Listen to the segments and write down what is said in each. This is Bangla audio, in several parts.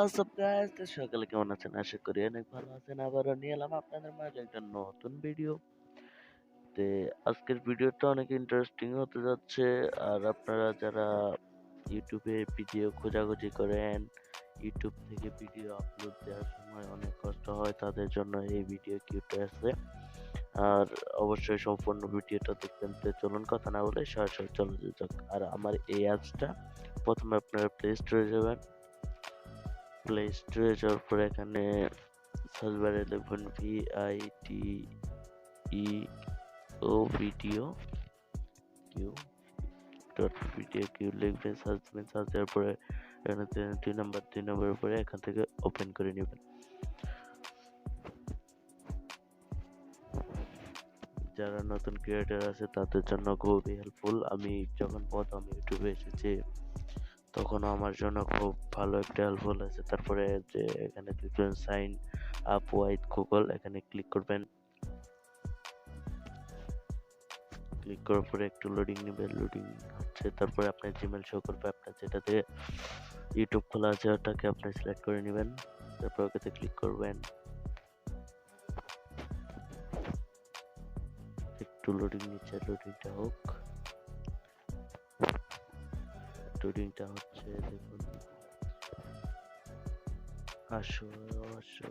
হোয়াটসঅ্যাপ গাইস, তো সকালে কেমন আছেন? আশা করি অনেক ভালো আছেন। আবারও নিয়ে এলাম আপনাদের মাঝে একটা নতুন ভিডিও। তে আজকের ভিডিওটা অনেক ইন্টারেস্টিং হতে যাচ্ছে। আর আপনারা যারা ইউটিউবে ভিডিও খোঁজাখুঁজি করেন, ইউটিউব থেকে ভিডিও আপলোড দেওয়ার সময় অনেক কষ্ট হয়, তাদের জন্য এই ভিডিও কিউটা আছে। আর অবশ্যই সম্পূর্ণ ভিডিওটা দেখবেন। তো চলুন কথা না বলে সরাসরি চলে যাক। আর আমার এই অ্যাপসটা প্রথমে আপনারা প্লে স্টোরে যাবেন। প্লে স্টোরে যাওয়ার পর এখানে সার্চ বারে লিখবেন VITEO video Q video Q লিখবেন, সার্চ দিবেন। সার্চ দেওয়ার পরে এখানে দুই নম্বরের উপরে এখান থেকে ওপেন করে নেবেন। যারা নতুন ক্রিয়েটর আছে তাদের জন্য খুবই হেল্পফুল। আমি যখন প্রথম ইউটিউবে এসেছি তখন আমার জন্য খুব ভালো একটা হেল্পফুল আছে। তারপরে যে এখানে দেখবেন সাইন আপ উইথ গুগল, এখানে ক্লিক করবেন। ক্লিক করার পরে একটু লোডিং নেবে, লোডিং হচ্ছে। তারপরে আপনার জিমেল শো করবে, আপনার যেটাতে ইউটিউব খোলা আছে ওটাকে আপনি সিলেক্ট করে নেবেন। তারপর ওটাতে ক্লিক করবেন। একটু লোডিং নিচ্ছে, লোডিংটা হোক। লোডিংটা হচ্ছে, দেখুন। আসো আসো।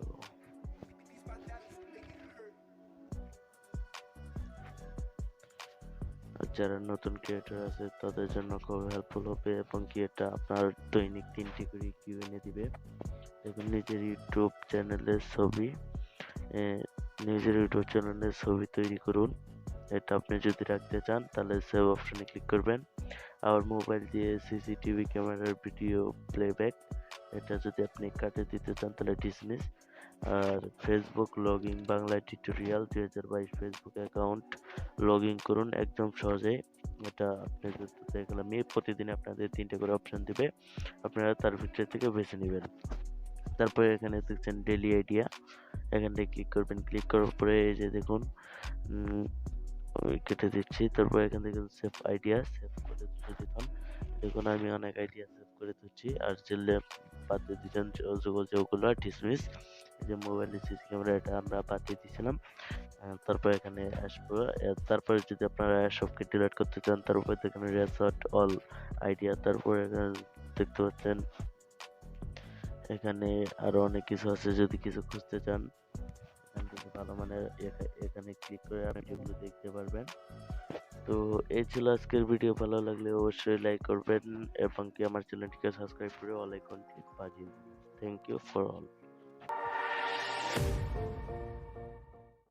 যারা নতুন ক্রিয়েটর আছে তাদের জন্য খুব হেল্পফুল হবে এবং কি এটা আপনার দৈনিক 3টি করে কিউ এনে দিবে। দেখুন, নিজের ইউটিউব চ্যানেলের ছবি তৈরি করুন। এটা আপনি যদি রাখতে চান তাহলে সেভ অপশনে ক্লিক করবেন। আর মোবাইল দিয়ে সিসিটিভি ক্যামেরার ভিডিও প্লেব্যাক, এটা যদি আপনি কাটে দিতে চান তাহলে ডিসমিস। আর Facebook login Bangla tutorial 2022 Facebook অ্যাকাউন্ট লগ ইন করুন একদম সহজে। এটা আপনি দেখলাম প্রতিদিন আপনাদের 3টে করে অপশন দিবে, আপনারা তার ভিতরে থেকে বেছে নেবেন। তারপরে এখানে দেখছেন ডেইলি আইডিয়া, এখানে ক্লিক করবেন। ক্লিক করার পরে এই যে দেখুন কেটে দিচ্ছি। তারপর এখান থেকে সেভ আইডিয়া, সেভ করে তুলে দিতাম। দেখুন আমি অনেক আইডিয়া সেভ করে তুলছি। আর যেগুলো বাদ দিয়ে দিচ্ছেন যেগুলো ডিসমিস, যে মোবাইলের সিসি ক্যামেরা এটা আমরা বাদ দিয়ে দিয়েছিলাম। তারপর এখানে আসবো। তারপরে যদি আপনারা সবকে ডিলিট করতে চান তারপর দেখেন রেসর্ট অল আইডিয়া। তারপরে এখানে দেখতে পাচ্ছেন এখানে আরো অনেক কিছু আছে, যদি কিছু খুঁজতে চান এখান থেকে ভালো মানের এখানে ক্লিক করে আপনি এগুলো দেখতে পারবেন। তো এই ছিল আজকের ভিডিও। ভালো লাগলে অবশ্যই লাইক করবেন এবং কি আমার চ্যানেলটিকে সাবস্ক্রাইব করে অল আইকনটি বাজিয়ে দিন। Thank you for all.